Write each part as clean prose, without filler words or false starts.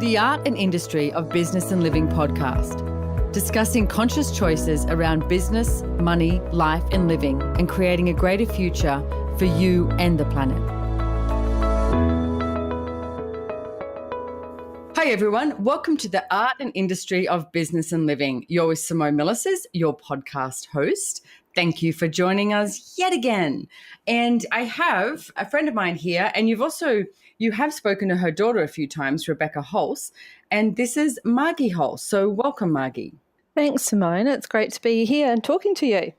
the Art and Industry of Business and Living podcast, discussing conscious choices around business, money, life and living, and creating a greater future for you and the planet. Hi everyone, welcome to the Art and Industry of Business and Living. You're with Simone Milasas, your podcast host. Thank you for joining us yet again. And I have a friend of mine here, and you have spoken to her daughter a few times, Rebecca Hulse, and this is Margie Hulse. So welcome, Maggie. Thanks, Simone. It's great to be here and talking to you.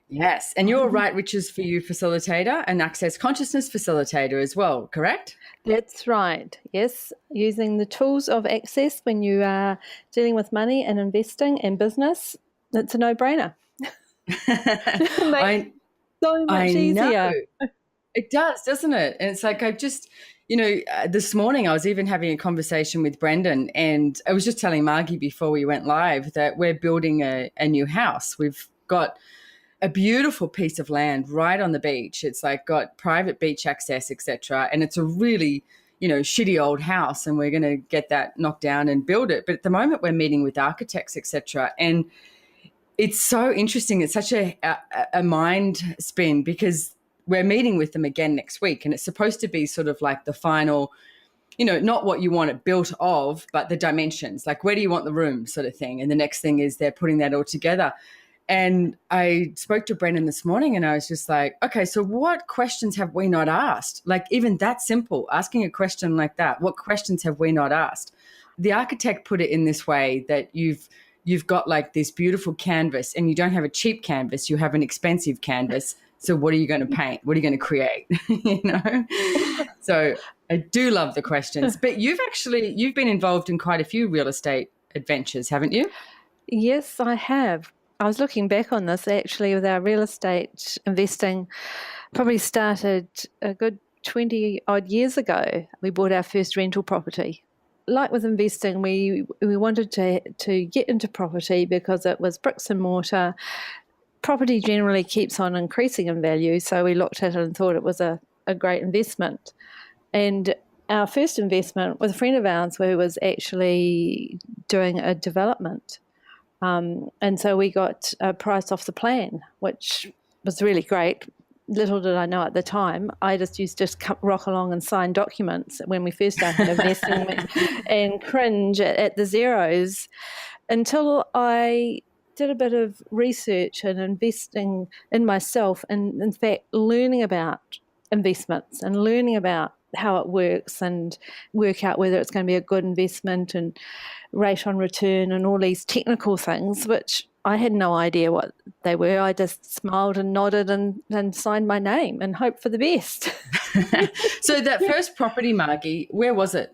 Yes, and you're a Right Riches for You facilitator and Access Consciousness facilitator as well, correct? That's right. Yes, using the tools of Access when you are dealing with money and investing and business, it's a no-brainer. I easier. It does, doesn't it? And it's like this morning I was even having a conversation with Brendan, and I was just telling Margie before we went live that we're building a new house. We've got a beautiful piece of land right on the beach. It's like got private beach access, etc. And it's a really, shitty old house, and we're going to get that knocked down and build it. But at the moment we're meeting with architects, etc. And it's so interesting. It's such a mind spin because we're meeting with them again next week, and it's supposed to be sort of like the final, not what you want it built of, but the dimensions, like where do you want the room sort of thing. And the next thing is they're putting that all together. And I spoke to Brendan this morning and I was just like, okay, so what questions have we not asked? Like even that simple, asking a question like that, what questions have we not asked? The architect put it in this way that you've got like this beautiful canvas, and you don't have a cheap canvas, you have an expensive canvas. So what are you going to paint? What are you going to create? So I do love the questions, but you've been involved in quite a few real estate adventures, haven't you? Yes, I have. I was looking back on this actually with our real estate investing, probably started a good 20 odd years ago. We bought our first rental property. Like with investing, we wanted to get into property because it was bricks and mortar. Property generally keeps on increasing in value, so we looked at it and thought it was a great investment. And our first investment was a friend of ours who was actually doing a development. And so we got a price off the plan, which was really great. Little did I know at the time, I just used to rock along and sign documents when we first started investing and cringe at the zeros until I did a bit of research and investing in myself, and in fact learning about investments and learning about how it works and work out whether it's going to be a good investment and rate on return and all these technical things, which I had no idea what they were. I just smiled and nodded and signed my name and hoped for the best. So that first property, Margie, where was it?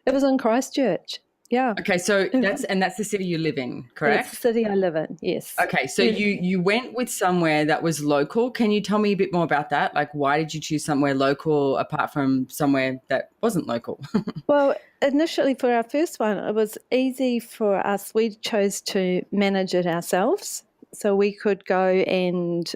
It was in Christchurch. Yeah. Okay, so that's the city you live in, correct? That's the city I live in, yes. Okay, so you went with somewhere that was local. Can you tell me a bit more about that? Like, why did you choose somewhere local apart from somewhere that wasn't local? Well, initially for our first one, it was easy for us. We chose to manage it ourselves, so we could go and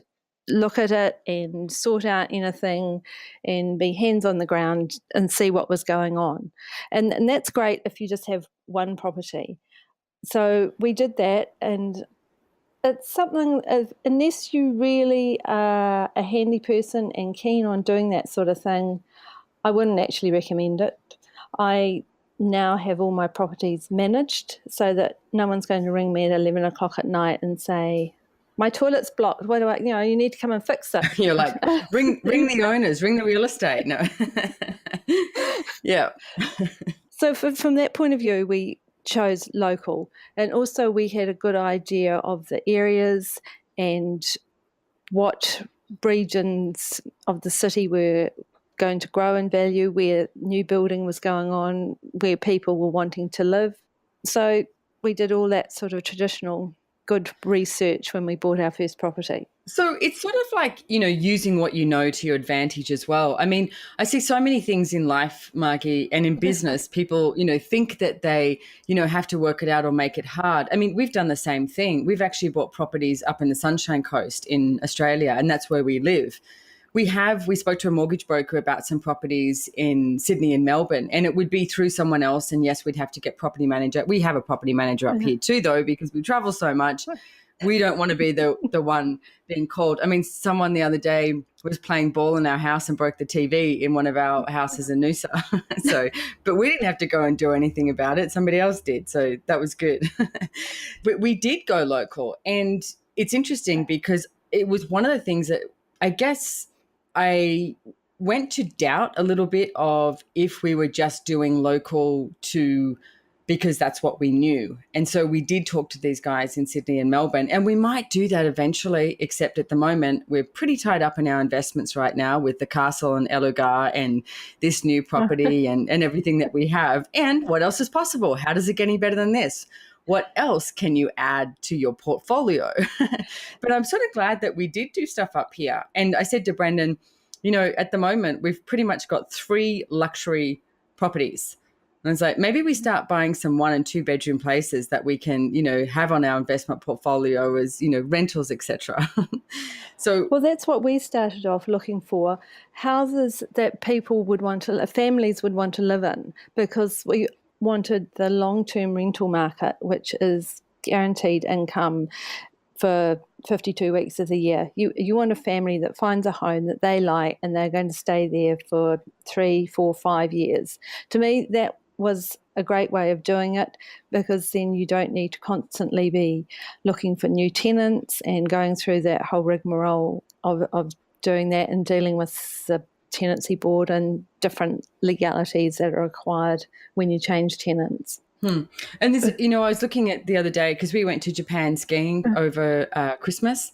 look at it and sort out anything and be hands on the ground and see what was going on. And that's great if you just have one property. So we did that, and it's something, unless you really are a handy person and keen on doing that sort of thing, I wouldn't actually recommend it. I now have all my properties managed so that no one's going to ring me at 11 o'clock at night and say, my toilet's blocked. What do you need to come and fix it. You're like, ring the owners, ring the real estate. No. Yeah. So from that point of view, we chose local. And also we had a good idea of the areas and what regions of the city were going to grow in value, where new building was going on, where people were wanting to live. So we did all that sort of traditional good research when we bought our first property. So it's sort of like, using what you know to your advantage as well. I mean, I see so many things in life, Margie, and in business, people, think that they, have to work it out or make it hard. I mean, we've done the same thing. We've actually bought properties up in the Sunshine Coast in Australia, and that's where we live. we spoke to a mortgage broker about some properties in Sydney and Melbourne, and it would be through someone else. And yes, we'd have to get property manager. We have a property manager up here too, though, because we travel so much. We don't want to be the one being called. I mean, someone the other day was playing ball in our house and broke the TV in one of our houses in Noosa. But we didn't have to go and do anything about it. Somebody else did. So that was good. But we did go local. And it's interesting because it was one of the things that I guess I went to doubt a little bit of if we were just doing local because that's what we knew. And so we did talk to these guys in Sydney and Melbourne, and we might do that eventually, except at the moment we're pretty tied up in our investments right now with the castle and Elugar and this new property and everything that we have. And what else is possible? How does it get any better than this? What else can you add to your portfolio? But I'm sort of glad that we did do stuff up here. And I said to Brendan, at the moment we've pretty much got 3 luxury properties. And it's like, maybe we start buying some 1 and 2 bedroom places that we can, have on our investment portfolio as, rentals, etc. Well, that's what we started off looking for, houses that families would want to live in, because we wanted the long-term rental market, which is guaranteed income for 52 weeks of the year. You want a family that finds a home that they like and they're going to stay there for 3, 4, 5 years. To me, that was a great way of doing it, because then you don't need to constantly be looking for new tenants and going through that whole rigmarole of doing that and dealing with the tenancy board and different legalities that are required when you change tenants. And this, I was looking at the other day, because we went to Japan skiing over Christmas,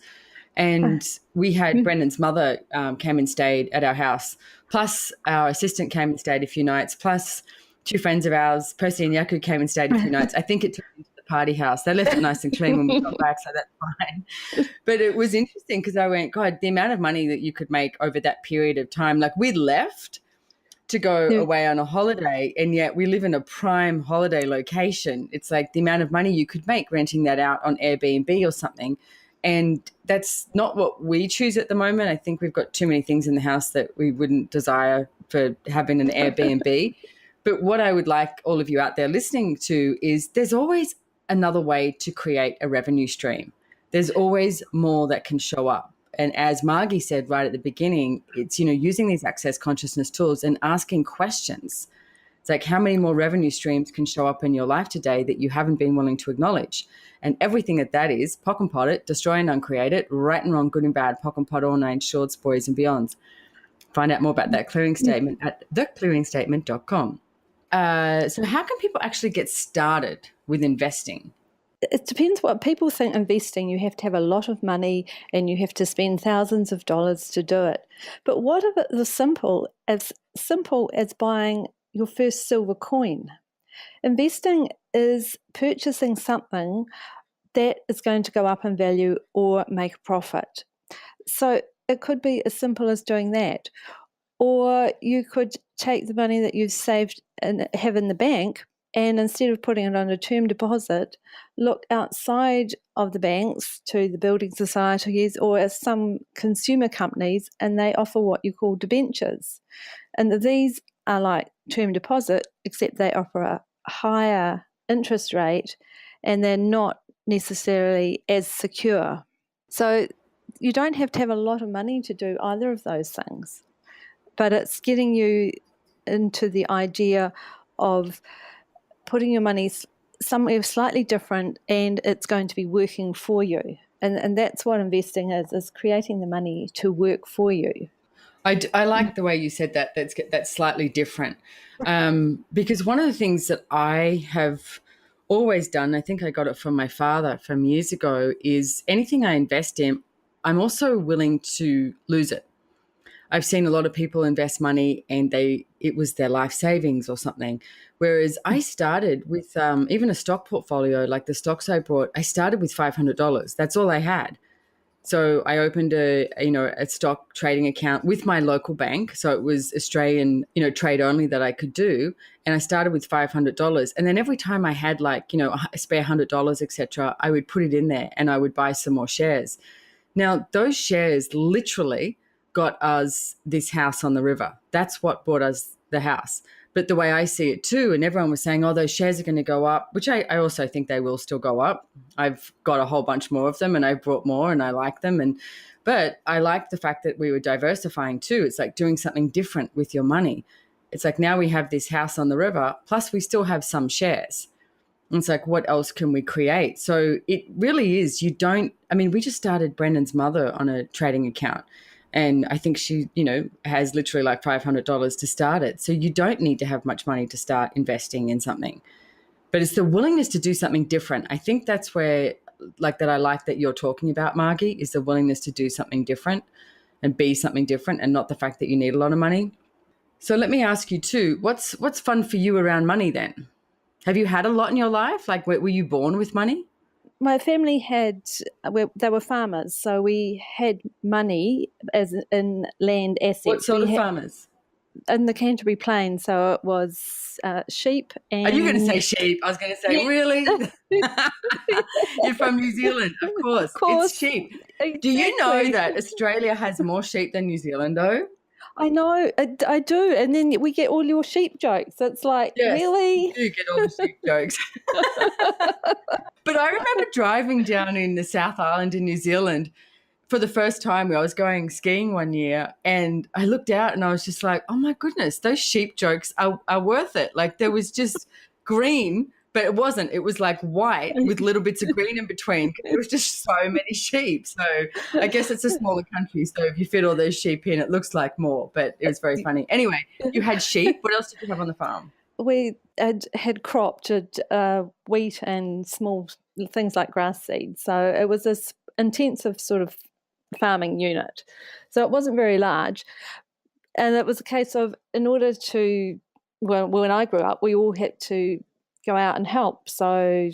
and we had Brendan's mother came and stayed at our house, plus our assistant came and stayed a few nights, plus 2 friends of ours, Percy and Yaku, came and stayed a few nights. I think it took them to the party house. They left it nice and clean when we got back, so that's fine. But it was interesting because I went, God, the amount of money that you could make over that period of time. Like, we left to go away on a holiday, and yet we live in a prime holiday location. It's like the amount of money you could make renting that out on Airbnb or something. And that's not what we choose at the moment. I think we've got too many things in the house that we wouldn't desire for having an Airbnb. But what I would like all of you out there listening to is there's always another way to create a revenue stream. There's always more that can show up. And as Margie said right at the beginning, it's, using these access consciousness tools and asking questions. It's like, how many more revenue streams can show up in your life today that you haven't been willing to acknowledge? And everything that is, pock and pot it, destroy and uncreate it, right and wrong, good and bad, pock and pot all 9 shorts, boys and beyonds. Find out more about that clearing statement at theclearingstatement.com. So how can people actually get started with investing? It depends what people think. Investing, you have to have a lot of money and you have to spend thousands of dollars to do it. But what if it's as simple as buying your first silver coin? Investing is purchasing something that is going to go up in value or make a profit. So it could be as simple as doing that. Or you could take the money that you've saved and have in the bank, and instead of putting it on a term deposit, look outside of the banks to the building societies or some consumer companies, and they offer what you call debentures. And these are like term deposit, except they offer a higher interest rate and they're not necessarily as secure. So you don't have to have a lot of money to do either of those things. But it's getting you into the idea of putting your money somewhere slightly different, and it's going to be working for you. And that's what investing is creating the money to work for you. I like the way you said that. That's slightly different. Because one of the things that I have always done, I think I got it from my father from years ago, is anything I invest in, I'm also willing to lose it. I've seen a lot of people invest money and it was their life savings or something. Whereas I started with even a stock portfolio, like the stocks I bought, I started with $500. That's all I had. So I opened a stock trading account with my local bank. So it was Australian, trade only that I could do. And I started with $500. And then every time I had a spare $100, et cetera, I would put it in there and I would buy some more shares. Now, those shares literally got us this house on the river. That's what bought us the house. But the way I see it too, and everyone was saying, oh, those shares are going to go up, which I also think they will still go up. I've got a whole bunch more of them and I brought more and I like them. But I like the fact that we were diversifying too. It's like doing something different with your money. It's like now we have this house on the river, plus we still have some shares. And it's like, what else can we create? So it really is, we just started Brendan's mother on a trading account. And I think she, has literally like $500 to start it. So you don't need to have much money to start investing in something. But it's the willingness to do something different. I think that's where, I like that you're talking about, Margie, is the willingness to do something different and be something different, and not the fact that you need a lot of money. So let me ask you too, what's fun for you around money then? Have you had a lot in your life? Like, were you born with money? My family they were farmers, so we had money as in land assets. What sort of farmers? In the Canterbury Plains, so it was sheep. And are you going to say sheep? I was going to say, really? You're from New Zealand, of course. It's sheep. Exactly. Do you know that Australia has more sheep than New Zealand, though? I know, I do. And then we get all your sheep jokes. It's like, yes, really? You do get all the sheep jokes. But I remember driving down in the South Island in New Zealand for the first time, where I was going skiing one year, and I looked out and I was just like, oh my goodness, those sheep jokes are worth it. Like, there was just green, but it wasn't. It was like white with little bits of green in between. There was just so many sheep. So I guess it's a smaller country. So if you fit all those sheep in, it looks like more, but it was very funny. Anyway, you had sheep. What else did you have on the farm? We had cropped wheat and small things like grass seed. So it was this intensive sort of farming unit. So it wasn't very large. And it was a case of, in order to, when I grew up, we all had to go out and help. So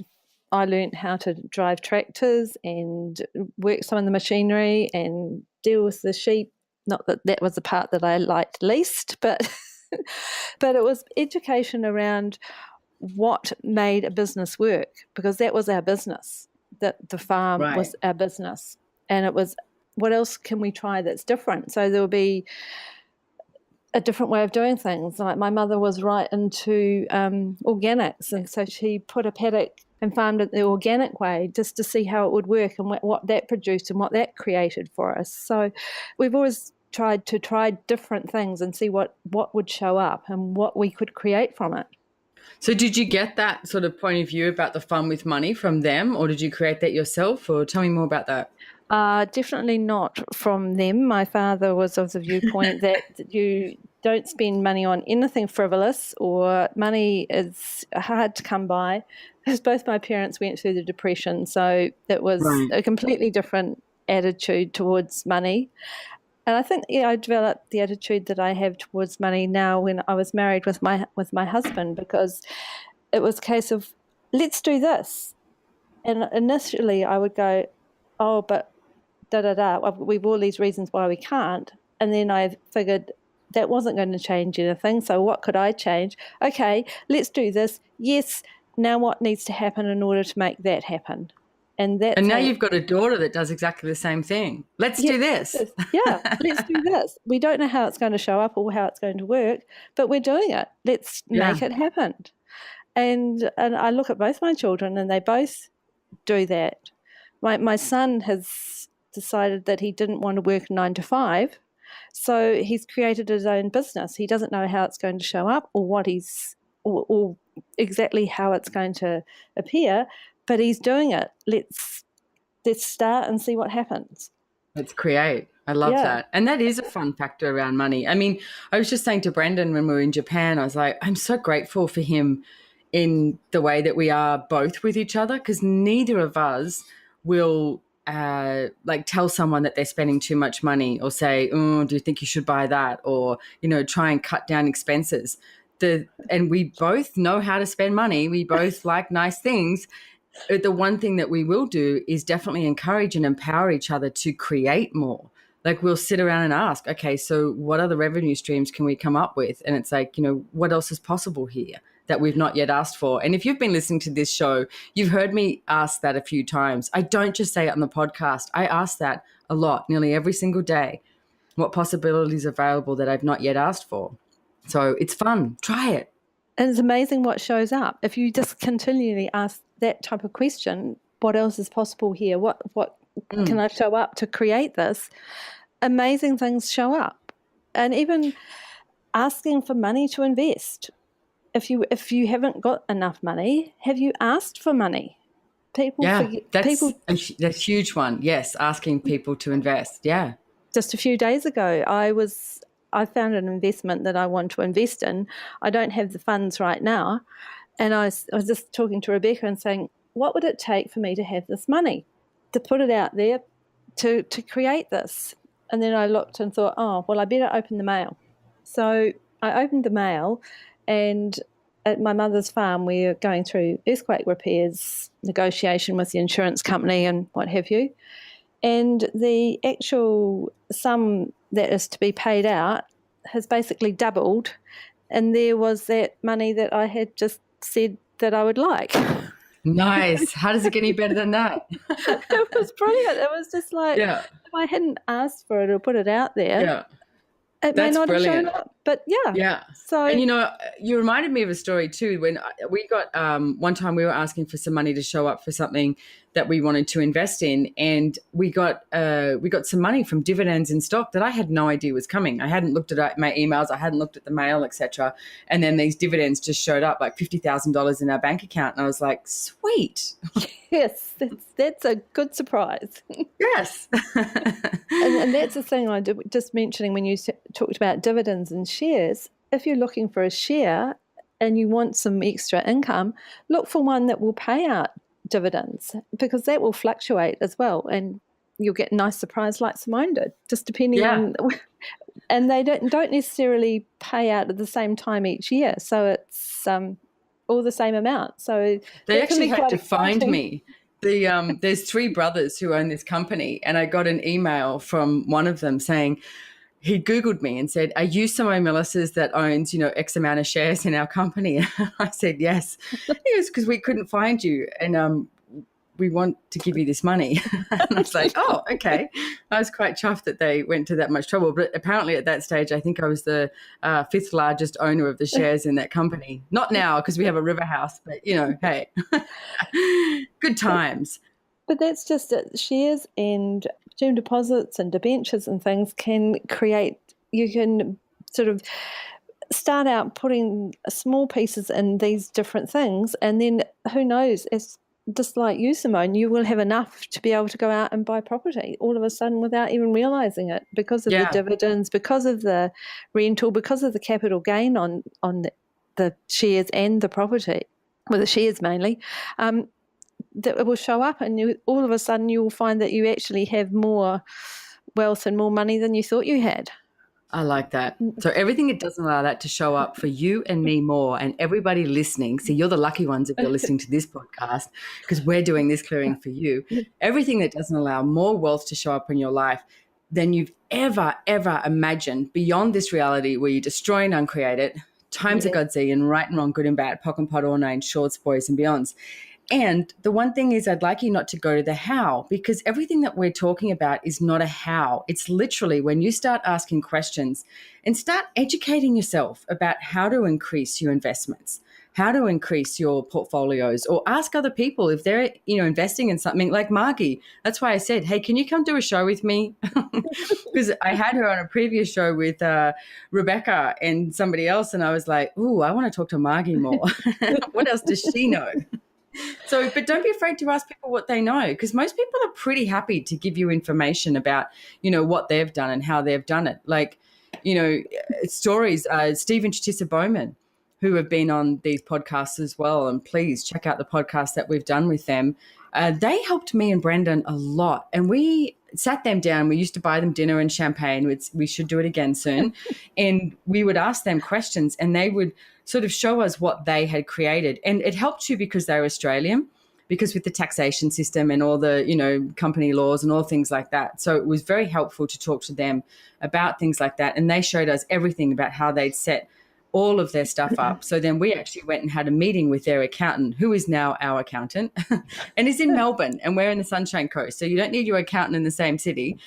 I learned how to drive tractors and work some of the machinery and deal with the sheep. Not that was the part that I liked least, but but it was education around what made a business work, because that was our business, that the farm was our business. And it was, what else can we try that's different? So there will be a different way of doing things. Like, my mother was right into organics, and so she put a paddock and farmed it the organic way, just to see how it would work and what that produced and what that created for us. So we've always tried to try different things and see what would show up and what we could create from it. So did you get that sort of point of view about the fun with money from them, or did you create that yourself? Or tell me more about that. Definitely not from them. My father was of the viewpoint that you don't spend money on anything frivolous, or money is hard to come by, because both my parents went through the Depression. So it was a completely different attitude towards money. And I think I developed the attitude that I have towards money now when I was married with my husband, because it was a case of, let's do this. And initially I would go, oh, but we've all these reasons why we can't. And then I figured that wasn't going to change anything. So what could I change? Okay, let's do this. Yes, now what needs to happen in order to make that happen? And now you've got a daughter that does exactly the same thing. Let's do this. Let's do this. We don't know how it's going to show up or how it's going to work, but we're doing it. Let's make it happen. And I look at both my children, and they both do that. My son has decided that he didn't want to work 9 to 5, so he's created his own business. He doesn't know how it's going to show up or or exactly how it's going to appear, but he's doing it. Let's start and see what happens. Let's create. I love that. And that is a fun factor around money. I mean, I was just saying to Brendan when we were in Japan, I was like, I'm so grateful for him in the way that we are both with each other, because neither of us will tell someone that they're spending too much money, or say, oh, do you think you should buy that? Or, try and cut down expenses. And we both know how to spend money. We both like nice things. The one thing that we will do is definitely encourage and empower each other to create more. Like, we'll sit around and ask, okay, so what other revenue streams can we come up with? And it's like, what else is possible here that we've not yet asked for? And if you've been listening to this show, you've heard me ask that a few times. I don't just say it on the podcast. I ask that a lot, nearly every single day. what possibilities are available that I've not yet asked for. So it's fun. Try it. And it's amazing what shows up. If you just continually ask that type of question, what else is possible here? What can I show up to create this? Amazing things show up. And even asking for money to invest. If you haven't got enough money, have you asked for money? That's a huge one. Yes, asking people to invest. Yeah. Just a few days ago, I found an investment that I want to invest in. I don't have the funds right now. And I was just talking to Rebecca and saying, what would it take for me to have this money, to put it out there, to create this? And then I looked and thought, oh, well, I better open the mail. So I opened the mail, and at my mother's farm, we're going through earthquake repairs, negotiation with the insurance company and what have you. And the actual sum that is to be paid out has basically doubled. And there was that money that I had just said that I would like. Nice. How does it get any better than that? It was brilliant. It was just like, if I hadn't asked for it or put it out there, it may not have shown up. But yeah. So, and you reminded me of a story too. When we got one time, we were asking for some money to show up for something that we wanted to invest in, and we got some money from dividends in stock that I had no idea was coming. I hadn't looked at my emails, I hadn't looked at the mail, etc. And then these dividends just showed up, like $50,000 in our bank account, and I was like, sweet. Yes, that's a good surprise. Yes. and that's the thing I did, just mentioning when you talked about dividends and shares. If you're looking for a share and you want some extra income, look for one that will pay out dividends, because that will fluctuate as well, and you'll get a nice surprise like Simone did, just depending on. And they don't necessarily pay out at the same time each year, so it's all the same amount. So they actually had to find me. There's 3 brothers who own this company, and I got an email from one of them saying, he Googled me and said, are you Simone Milasas that owns, X amount of shares in our company? I said, yes. He goes, because we couldn't find you, and we want to give you this money. And I was like, oh, okay. I was quite chuffed that they went to that much trouble. But apparently at that stage, I think I was the 5th largest owner of the shares in that company. Not now, because we have a river house, but, hey, good times. But that's just it. Shares and term deposits and debentures and things can create, you can sort of start out putting small pieces in these different things, and then who knows, it's just like you, Simone, you will have enough to be able to go out and buy property all of a sudden without even realising it, because of the dividends, because of the rental, because of the capital gain on the shares and the property, well, the shares mainly. That it will show up, and all of a sudden you will find that you actually have more wealth and more money than you thought you had. I like that. So everything that doesn't allow that to show up for you and me more, and everybody listening, see, you're the lucky ones if you're listening to this podcast, because we're doing this clearing for you. Everything that doesn't allow more wealth to show up in your life than you've ever imagined beyond this reality where you destroy and uncreate it, times a godzillion, right and wrong, good and bad, pock and pot, all nine, shorts, boys and beyonds. And the one thing is, I'd like you not to go to the how, because everything that we're talking about is not a how. It's literally when you start asking questions and start educating yourself about how to increase your investments, how to increase your portfolios, or ask other people if they're, investing in something like Maggie. That's why I said, hey, can you come do a show with me? Because I had her on a previous show with Rebecca and somebody else. And I was like, ooh, I want to talk to Maggie more. What else does she know? So, but don't be afraid to ask people what they know, because most people are pretty happy to give you information about, what they've done and how they've done it. Like, stories, Steve and Chatissa Bowman, who have been on these podcasts as well. And please check out the podcast that we've done with them. They helped me and Brendan a lot. And we sat them down. We used to buy them dinner and champagne. We should do it again soon. And we would ask them questions, and they would sort of show us what they had created. And it helped too because they were Australian, because with the taxation system and all the, company laws and all things like that. So it was very helpful to talk to them about things like that. And they showed us everything about how they'd set all of their stuff up. So then we actually went and had a meeting with their accountant, who is now our accountant and is in Melbourne, and we're in the Sunshine Coast. So you don't need your accountant in the same city.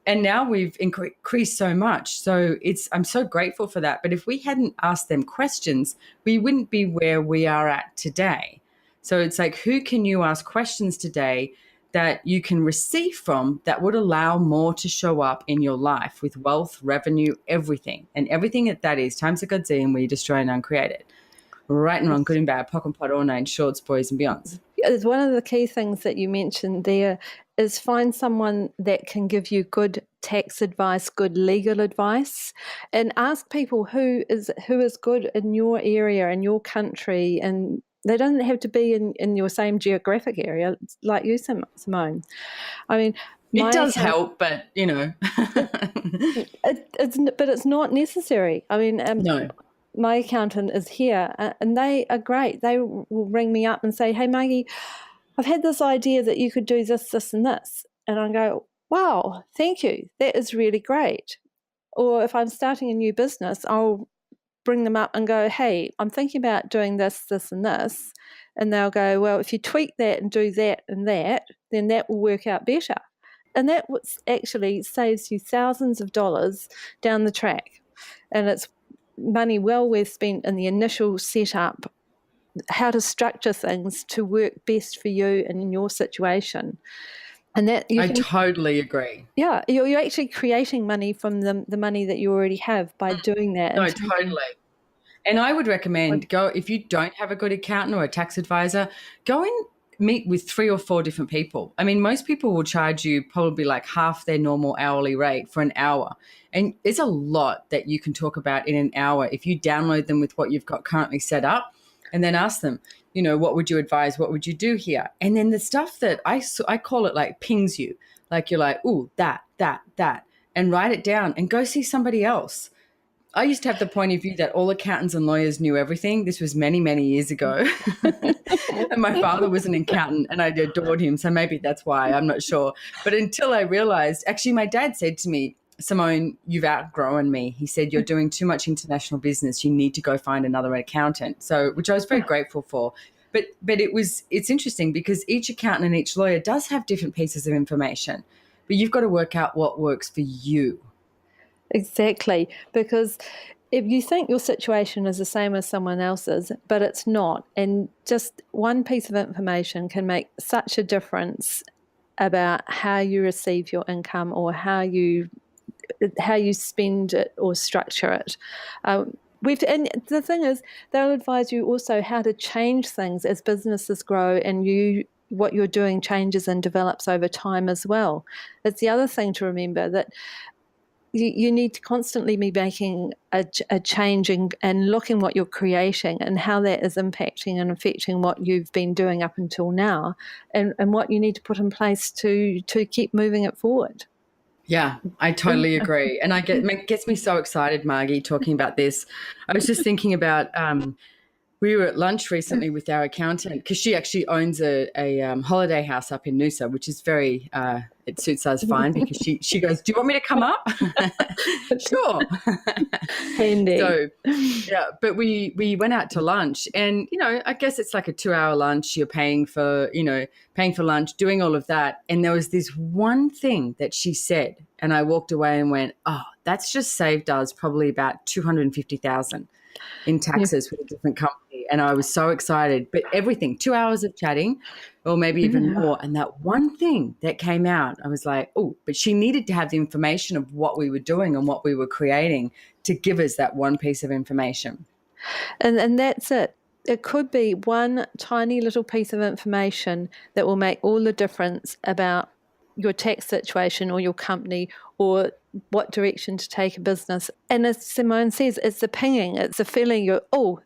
And now we've increased so much. So I'm so grateful for that. But if we hadn't asked them questions, we wouldn't be where we are at today. So it's like, who can you ask questions today that you can receive from that would allow more to show up in your life with wealth, revenue, everything. And everything that is times a godzillion, we destroy and uncreate it. Right and wrong, good and bad, pock and pot, all nine, shorts, boys and beyonds. It's one of the key things that you mentioned there is find someone that can give you good tax advice, good legal advice, and ask people who is good in your area, in your country, and they don't have to be in your same geographic area like you, Simone. I mean, it does help, but it's not necessary. I mean, no. My accountant is here and they are great. They will ring me up and say, hey, Maggie, I've had this idea that you could do this, this and this. And I go, wow, thank you. That is really great. Or if I'm starting a new business, I'll bring them up and go, hey, I'm thinking about doing this, this and this. And they'll go, well, if you tweak that and do that and that, then that will work out better. And that actually saves you thousands of dollars down the track. And it's money well worth spent in the initial setup, how to structure things to work best for you and in your situation. And that I totally agree. Yeah, you're actually creating money from the money that you already have by doing that. No, totally. And I would recommend if you don't have a good accountant or a tax advisor, go and meet with 3 or 4 different people. I mean, most people will charge you probably like half their normal hourly rate for an hour. And there's a lot that you can talk about in an hour if you download them with what you've got currently set up and then ask them, what would you advise? What would you do here? And then the stuff that I call it like pings you, like you're like, ooh, that, and write it down and go see somebody else. I used to have the point of view that all accountants and lawyers knew everything. This was many, many years ago. And my father was an accountant and I adored him. So maybe that's why, I'm not sure. But until I realized, actually my dad said to me, Simone, you've outgrown me. He said, you're doing too much international business. You need to go find another accountant. So, which I was very grateful for. But it's interesting because each accountant and each lawyer does have different pieces of information, but you've got to work out what works for you. Exactly, because if you think your situation is the same as someone else's, but it's not, and just one piece of information can make such a difference about how you receive your income or how you spend it or structure it. And the thing is, they'll advise you also how to change things as businesses grow and what you're doing changes and develops over time as well. It's the other thing to remember that you need to constantly be making a change and looking what you're creating and how that is impacting and affecting what you've been doing up until now and what you need to put in place to keep moving it forward. Yeah, I totally agree. And it gets me so excited, Margie, talking about this. I was just thinking about we were at lunch recently with our accountant because she actually owns a holiday house up in Noosa, which is very it suits us fine because she goes, do you want me to come up? Sure. Indeed. So, yeah, but we went out to lunch and, I guess it's like a 2-hour lunch. You're paying for lunch, doing all of that. And there was this one thing that she said and I walked away and went, oh, that's just saved us probably about $250,000 in taxes with a different company. And I was so excited. But everything, 2 hours of chatting or maybe even more. And that one thing that came out, I was like, oh, but she needed to have the information of what we were doing and what we were creating to give us that one piece of information. And that's it. It could be one tiny little piece of information that will make all the difference about your tax situation or your company or what direction to take a business. And as Simone says, it's the pinging, it's the feeling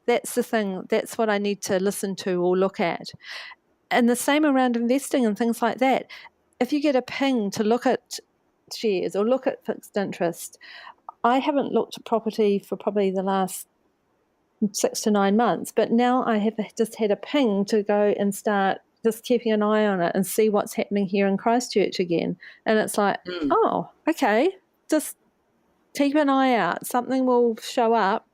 that's the thing, that's what I need to listen to or look at. And the same around investing and things like that. If you get a ping to look at shares or look at fixed interest, I haven't looked at property for probably the last 6 to 9 months, but now I have just had a ping to go and start just keeping an eye on it and see what's happening here in Christchurch again. And it's like, oh, okay, just keep an eye out. Something will show up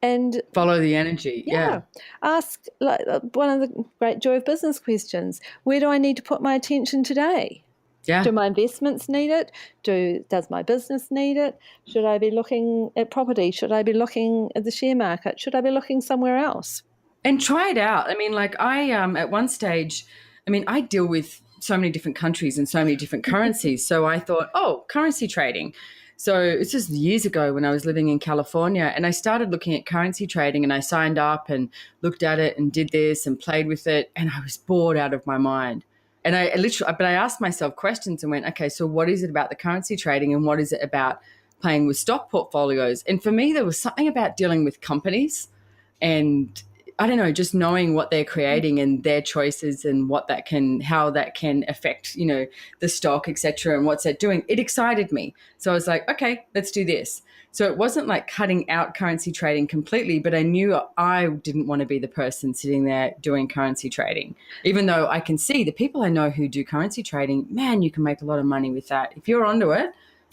and follow the energy. Yeah. Ask one of the great Joy of Business questions. Where do I need to put my attention today? Yeah. Do my investments need it? Does my business need it? Should I be looking at property? Should I be looking at the share market? Should I be looking somewhere else? And try it out. I mean, like I at one stage, I mean, I deal with so many different countries and so many different currencies. So I thought, oh, currency trading. So it's just years ago when I was living in California, and I started looking at currency trading, and I signed up and looked at it and did this and played with it, and I was bored out of my mind. And I literally, but I asked myself questions and went, okay, so what is it about the currency trading and what is it about playing with stock portfolios? And for me, there was something about dealing with companies and I don't know, just knowing what they're creating and their choices and how that can affect, the stock, etc., and what's it doing. It excited me. So I was like, okay, let's do this. So it wasn't like cutting out currency trading completely, but I knew I didn't want to be the person sitting there doing currency trading, even though I can see the people I know who do currency trading, man, you can make a lot of money with that. If you're onto it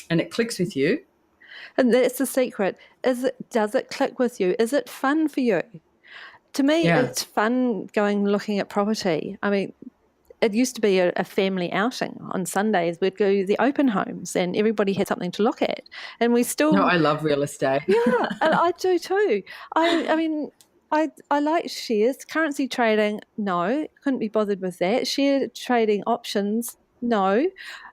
and it clicks with you. And that's the secret. Does it click with you? Is it fun for you? To me, It's fun looking at property. I mean, it used to be a family outing. On Sundays, we'd go to the open homes and everybody had something to look at. And we still... No, I love real estate. Yeah, and I do too. I mean, I like shares. Currency trading, no, couldn't be bothered with that. Share trading options, no.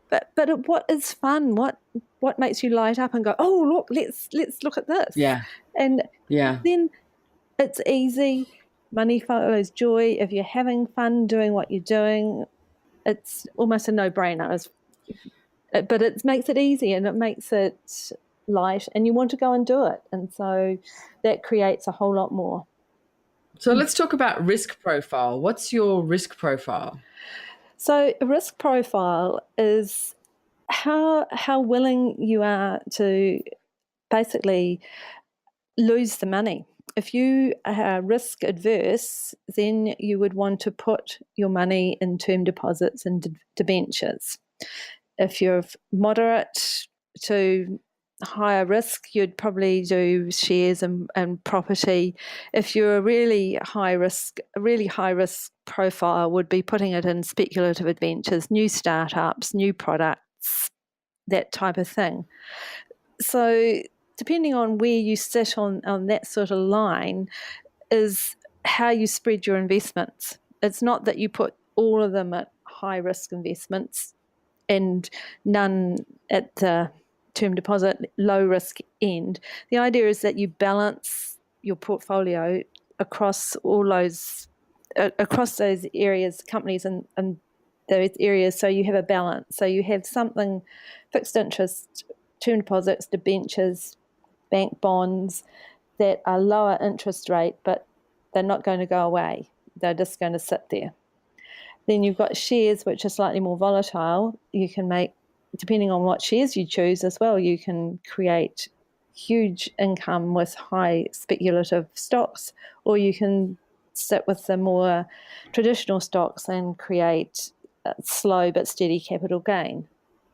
But what is fun? What makes you light up and go, oh, look, let's look at this. Yeah. And then it's easy. Money follows joy. If you're having fun doing what you're doing, it's almost a no-brainer. But it makes it easy and it makes it light and you want to go and do it. And so that creates a whole lot more. So let's talk about risk profile. What's your risk profile? So a risk profile is how willing you are to basically lose the money. If you are risk adverse, then you would want to put your money in term deposits and debentures. If you're moderate to higher risk, you'd probably do shares and property. If you're a really high risk profile, would be putting it in speculative adventures, new startups, new products, that type of thing. So depending on where you sit on that sort of line is how you spread your investments. It's not that you put all of them at high risk investments and none at the term deposit low risk end. The idea is that you balance your portfolio across all those areas, companies and those areas, so you have a balance. So you have something fixed interest, term deposits, debentures, bank bonds that are lower interest rate, but they're not going to go away. They're just going to sit there. Then you've got shares, which are slightly more volatile. You can make, depending on what shares you choose as well, you can create huge income with high speculative stocks, or you can sit with the more traditional stocks and create slow but steady capital gain.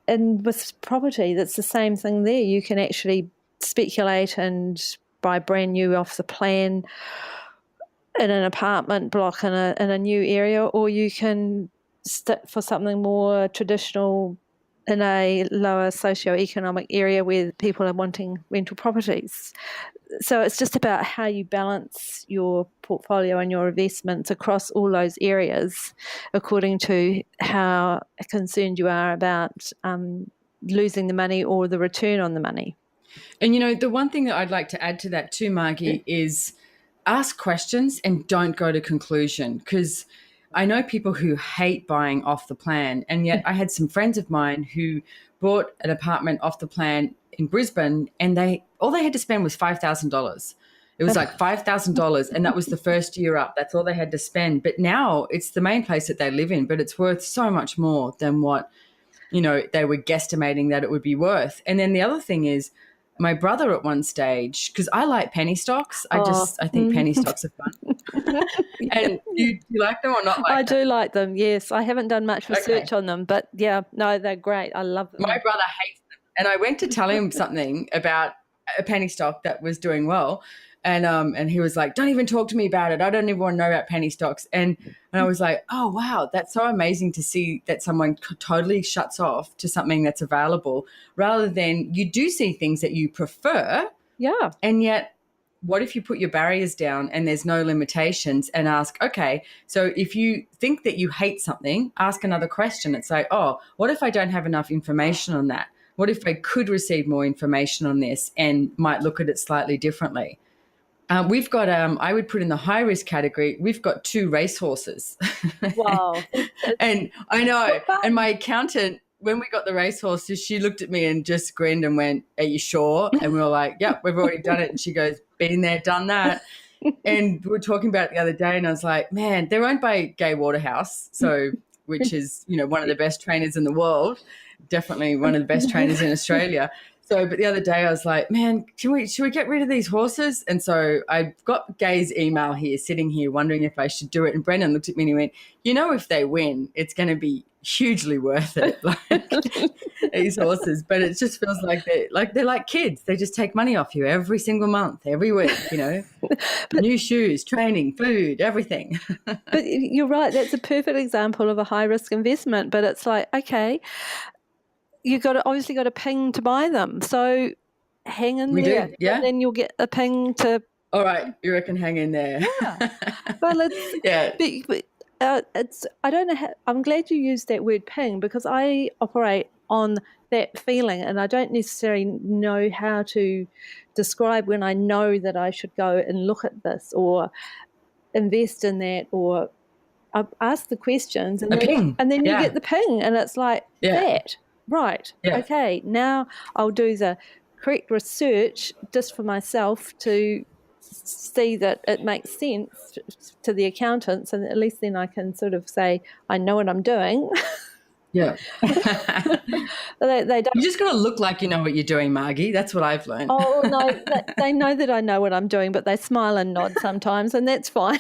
And with property, that's the same thing there. You can actually speculate and buy brand new off the plan in an apartment block in a new area, or you can stick for something more traditional in a lower socioeconomic area where people are wanting rental properties. So it's just about how you balance your portfolio and your investments across all those areas according to how concerned you are about losing the money or the return on the money. And, the one thing that I'd like to add to that too, Margie, is ask questions and don't go to conclusion, because I know people who hate buying off the plan, and yet I had some friends of mine who bought an apartment off the plan in Brisbane, and all they had to spend was $5,000. It was like $5,000, and that was the first year up. That's all they had to spend. But now it's the main place that they live in, but it's worth so much more than what, they were guesstimating that it would be worth. And then the other thing is, my brother at one stage, because I like penny stocks. I think penny stocks are fun. And do you like them or not like them? I do like them, yes. I haven't done much research on them, but yeah, no, they're great. I love them. My brother hates them. And I went to tell him something about a penny stock that was doing well. And he was like, don't even talk to me about it. I don't even want to know about penny stocks. And I was like, oh, wow, that's so amazing to see that someone totally shuts off to something that's available, rather than you do see things that you prefer. Yeah. And yet, what if you put your barriers down and there's no limitations, and ask, okay, so if you think that you hate something, ask another question. It's like, oh, what if I don't have enough information on that? What if I could receive more information on this and might look at it slightly differently? We've got, I would put in the high risk category, we've got 2 racehorses. Wow. And I know. And my accountant, when we got the racehorses, she looked at me and just grinned and went, are you sure? And we were like, yep, we've already done it. And she goes, been there, done that. And we were talking about it the other day, and I was like, man, they're owned by Gay Waterhouse, so which is, one of the best trainers in the world, definitely one of the best trainers in Australia. So, but the other day I was like, man, should we get rid of these horses? And so I've got Gay's email here, sitting here, wondering if I should do it. And Brendan looked at me and he went, if they win, it's going to be hugely worth it, like these horses. But it just feels like they're like kids. They just take money off you every single month, every week, new shoes, training, food, everything. But you're right. That's a perfect example of a high risk investment. But it's like, okay, you've obviously got a ping to buy them. So hang in there. Do, yeah. And then you'll get a ping to. All right. You reckon hang in there? Yeah. Well, it's, yeah. But, I don't know how, I'm glad you used that word ping, because I operate on that feeling, and I don't necessarily know how to describe when I know that I should go and look at this or invest in that, or ask the questions, and then you get the ping, and it's like that. Right. Yeah. Okay. Now I'll do the correct research just for myself to see that it makes sense to the accountants, and at least then I can sort of say I know what I'm doing. Yeah. they don't. You just got to look like you know what you're doing, Margie. That's what I've learned. Oh no, they know that I know what I'm doing, but they smile and nod sometimes, and that's fine.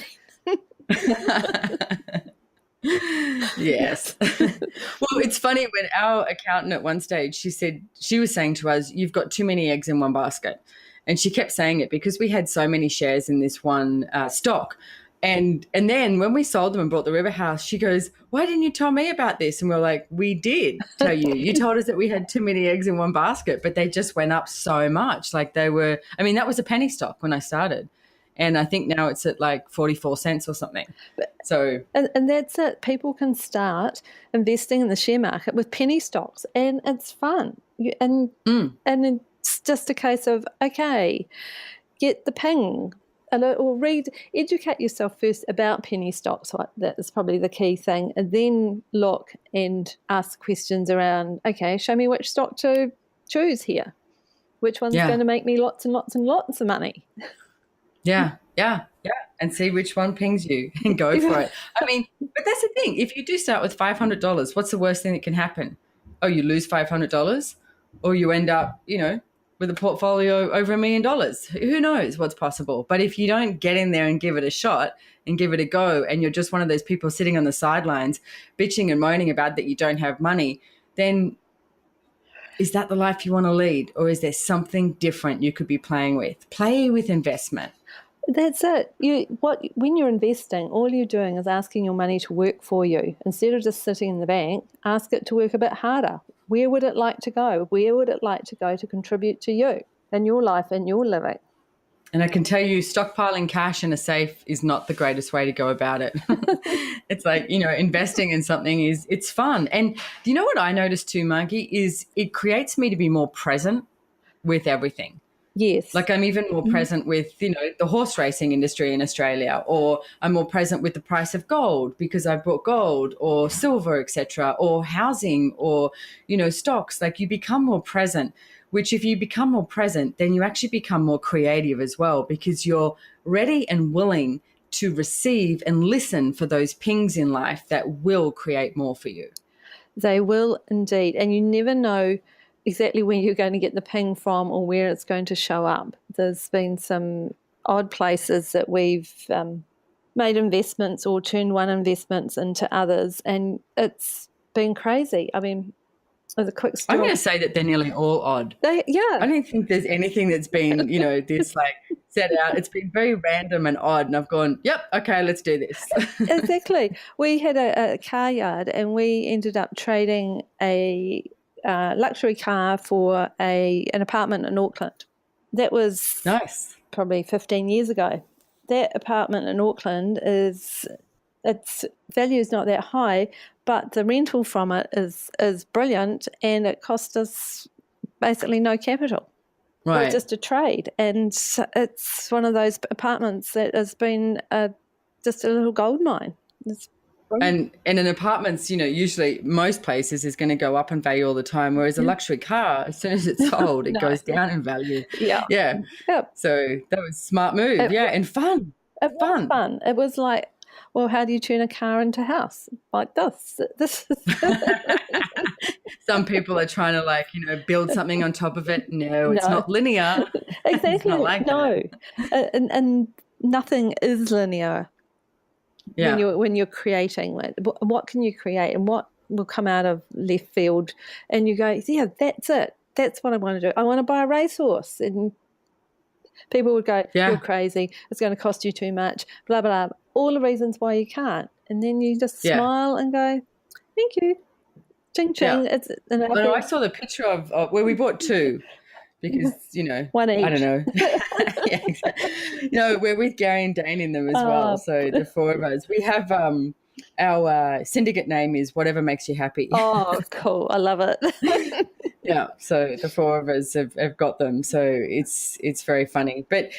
Yes. Well, it's funny, when our accountant at one stage, she was saying to us, you've got too many eggs in one basket. And she kept saying it because we had so many shares in this one stock. And then when we sold them and bought the River House, she goes, why didn't you tell me about this? And we're like, we did tell you. You told us that we had too many eggs in one basket, but they just went up so much. Like that was a penny stock when I started. And I think now it's at like 44 cents or something. So and that's it. People can start investing in the share market with penny stocks, and it's fun. And it's just a case of, okay, get the ping, or educate yourself first about penny stocks. That is probably the key thing, and then look and ask questions around, okay, show me which stock to choose here. Which one's going to make me lots and lots and lots of money? Yeah. And see which one pings you and go for it. I mean, but that's the thing. If you do start with $500, what's the worst thing that can happen? Oh, you lose $500, or you end up, with a portfolio over $1 million. Who knows what's possible? But if you don't get in there and give it a shot and give it a go, and you're just one of those people sitting on the sidelines bitching and moaning about that you don't have money, then is that the life you want to lead? Or is there something different you could be playing with? Play with investment. That's it. When you're investing, all you're doing is asking your money to work for you. Instead of just sitting in the bank, ask it to work a bit harder. Where would it like to go? Where would it like to go to contribute to you and your life and your living? And I can tell you, stockpiling cash in a safe is not the greatest way to go about it. It's like, investing in something it's fun. And do you know what I noticed too, Maggie, is it creates me to be more present with everything. Yes. Like I'm even more present with, the horse racing industry in Australia, or I'm more present with the price of gold because I've bought gold or silver, etc., or housing, or, stocks. Like you become more present, which if you become more present, then you actually become more creative as well, because you're ready and willing to receive and listen for those pings in life that will create more for you. They will indeed. And you never know exactly where you're going to get the ping from or where it's going to show up. There's been some odd places that we've made investments or turned one investments into others, and it's been crazy. I mean, As a quick I'm story. going to say that they're nearly all odd. I don't think there's anything that's been, this like set out. It's been very random and odd. And I've gone, yep, okay, let's do this. Exactly. We had a car yard, and we ended up trading a luxury car for an apartment in Auckland. That was nice. Probably 15 years ago. That apartment in Auckland its value is not that high, but the rental from it is brilliant, and it cost us basically no capital. Right. It was just a trade, and it's one of those apartments that has been just a little gold mine. And in apartments, usually most places is going to go up in value all the time, whereas a luxury car, as soon as it's sold, it goes down in value. Yeah. Yep. So that was a smart move. And fun. It was fun. It was like, well, how do you turn a car into a house? Like this. Some people are trying to build something on top of it. No, it's not linear. Exactly. It's not like that. And nothing is linear. Yeah. When you're creating, what can you create, and what will come out of left field, and you go, yeah, that's it. That's what I want to do. I want to buy a racehorse, and people would go, you're crazy. It's going to cost you too much. Blah blah blah. All the reasons why you can't, and then you just smile and go, thank you, ching ching. Yeah. I saw the picture of where we bought two. Because, one each. I don't know. Yeah, exactly. We're with Gary and Dane in them as well. So the four of us. We have our syndicate name is Whatever Makes You Happy. Oh, cool. I love it. Yeah. So the four of us have got them. So it's very funny. But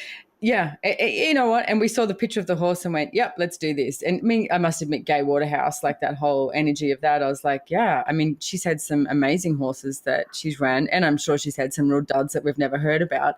yeah, you know what? And we saw the picture of the horse and went, yep, let's do this. And I must admit, Gay Waterhouse, like that whole energy of that, I was like, yeah. I mean, she's had some amazing horses that she's ran, and I'm sure she's had some real duds that we've never heard about.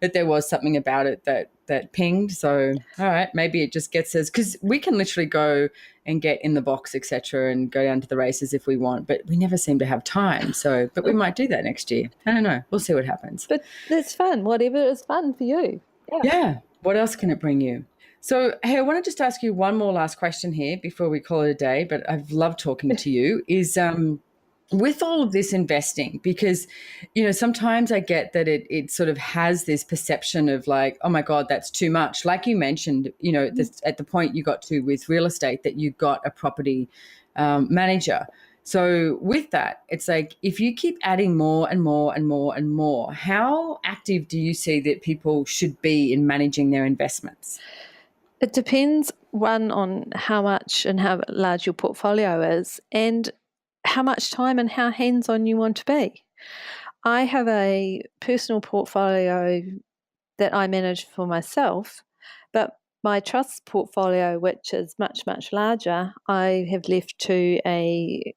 But there was something about it that pinged. So, all right, maybe it just gets us, because we can literally go and get in the box, etc., and go down to the races if we want. But we never seem to have time. So, but we might do that next year. I don't know. We'll see what happens. But that's fun. Whatever is fun for you. Yeah. What else can it bring you? So, hey, I want to just ask you one more last question here before we call it a day, but I've loved talking to you, is with all of this investing, because, sometimes I get that it sort of has this perception of like, oh my God, that's too much. Like you mentioned, at the point you got to with real estate, that you got a property manager. So with that, it's like, if you keep adding more and more and more and more, how active do you see that people should be in managing their investments? It depends, one, on how much and how large your portfolio is, and how much time and how hands-on you want to be. I have a personal portfolio that I manage for myself, but my trust portfolio, which is much, much larger, I have left to a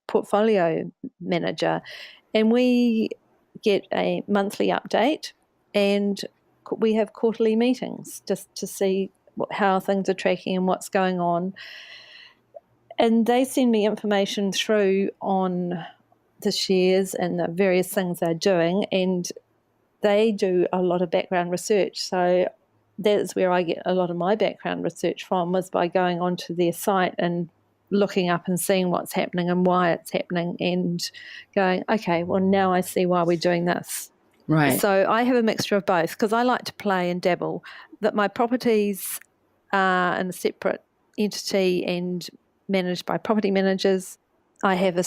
portfolio manager, and we get a monthly update, and we have quarterly meetings just to see how things are tracking and what's going on. And they send me information through on the shares and the various things they're doing, and they do a lot of background research. So that's where I get a lot of my background research from, was by going onto their site and looking up and seeing what's happening and why it's happening, and going, okay, well, now I see why we're doing this. Right. So I have a mixture of both, because I like to play and dabble. That my properties are in a separate entity and managed by property managers. I have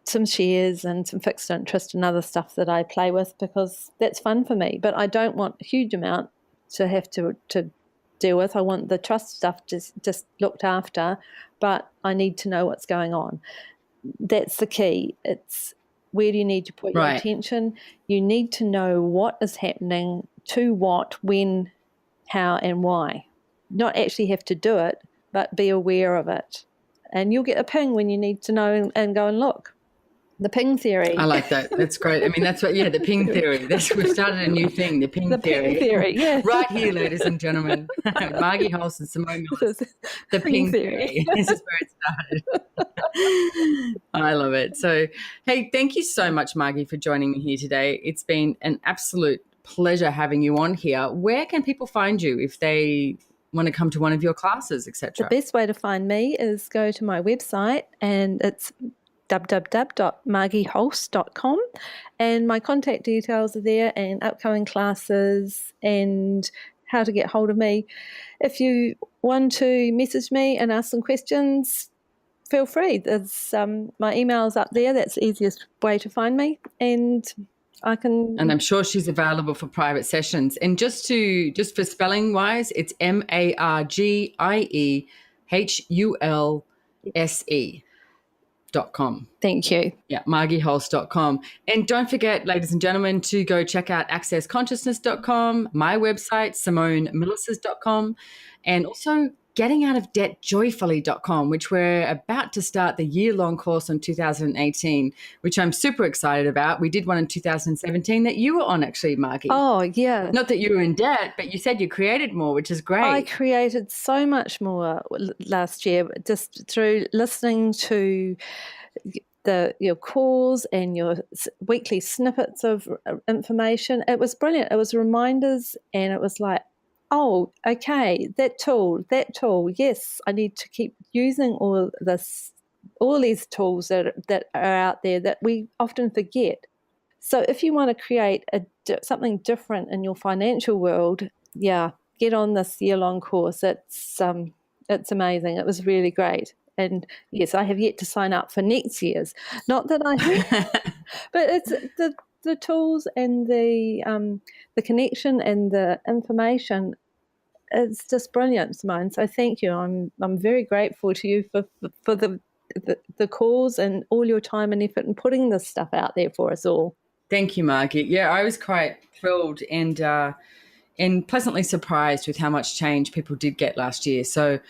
some shares and some fixed interest and other stuff that I play with, because that's fun for me. But I don't want a huge amount to have to deal with. I want the trust stuff just looked after, but I need to know what's going on. That's the key. It's, where do you need to put your attention? You need to know what is happening, to what, when, how, and why. Not actually have to do it, but be aware of it. And you'll get a ping when you need to know and go and look. The ping theory. I like that. That's great. I mean, that's what, the ping theory. We've started a new thing, the ping theory. The ping theory, yeah. Right here, ladies and gentlemen. Margie Hulse and Simone Milasas. The ping theory. This is where it started. I love it. So, hey, thank you so much, Margie, for joining me here today. It's been an absolute pleasure having you on here. Where can people find you if they want to come to one of your classes, etc.? The best way to find me is go to my website, and it's www.margiehulse.com, and my contact details are there, and upcoming classes and how to get hold of me. If you want to message me and ask some questions, feel free. There's my email's up there. That's the easiest way to find me, and I can. And I'm sure she's available for private sessions. And just for spelling wise, it's MargieHulse.com. Thank you. Yeah, MargieHulse.com. And don't forget, ladies and gentlemen, to go check out accessconsciousness.com, my website, SimoneMilasas.com, and also gettingoutofdebtjoyfully.com, which we're about to start the year-long course on 2018, which I'm super excited about. We did one in 2017 that you were on, actually, Margie. Oh, yeah. Not that you were in debt, but you said you created more, which is great. I created so much more last year just through listening to your calls and your weekly snippets of information. It was brilliant. It was reminders, and it was like, oh, okay, that tool, yes, I need to keep using all these tools that are out there that we often forget. So if you want to create something different in your financial world, yeah, get on this year-long course. It's amazing. It was really great. And yes, I have yet to sign up for next year's. Not that I have, but it's the tools and the connection and the information. It's just brilliant, Simone. So thank you. I'm very grateful to you for the calls and all your time and effort in putting this stuff out there for us all. Thank you, Margie. Yeah, I was quite thrilled and pleasantly surprised with how much change people did get last year. So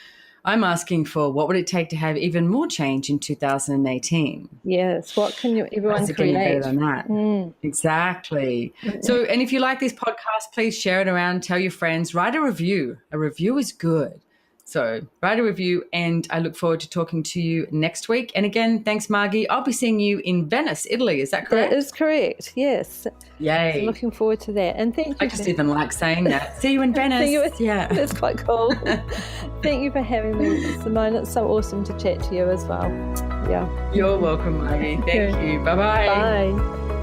I'm asking for what would it take to have even more change in 2018? Yes, what can everyone create? Better than that. Exactly. So, and if you like this podcast, please share it around, tell your friends, write a review. A review is good. So write a review, and I look forward to talking to you next week. And again, thanks, Margie. I'll be seeing you in Venice, Italy. Is that correct? That is correct, yes. Yay. So looking forward to that. And thank you. I just even like saying that. See you in Venice. Yeah. That's quite cool. Thank you for having me, Simone. It's so awesome to chat to you as well. Yeah. You're welcome, Maggie. Thank you. Bye-bye. Bye.